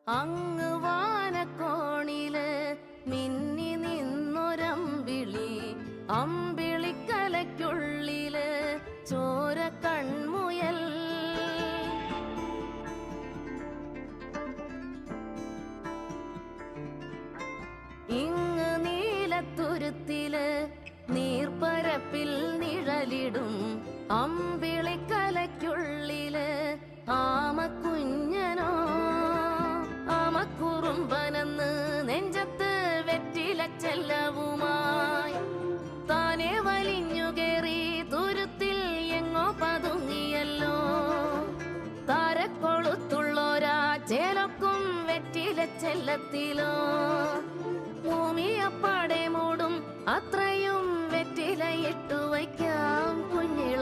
അങ്ങ് വാനക്കോണില് മിന്നി നിന്നൊരമ്പിളി, അമ്പിളിക്കലയ്ക്കുള്ളില് ചോര കൺമുയൽ. ഇങ്ങ് നീലത്തുരുത്തില് നീർപ്പരപ്പിൽ നിഴലിടും അമ്പിളിക്കലയ്ക്കുള്ളില് ആമക്കുഞ്ഞനോ. ആമക്കുറുമ്പനെന്ന് നെഞ്ചത്ത് വെറ്റില ചെല്ലവുമായി താനെ വലിഞ്ഞുകേറി തുരുത്തിൽ എങ്ങോ പതുങ്ങിയല്ലോ. താരക്കൊളുത്തുള്ളോരാ ചേലൊക്കും വെറ്റില ചെല്ലത്തിലോ. ഭൂമിയപ്പാടെ മൂടും അത്രയും വെറ്റില ഇട്ടു വയ്ക്കാം.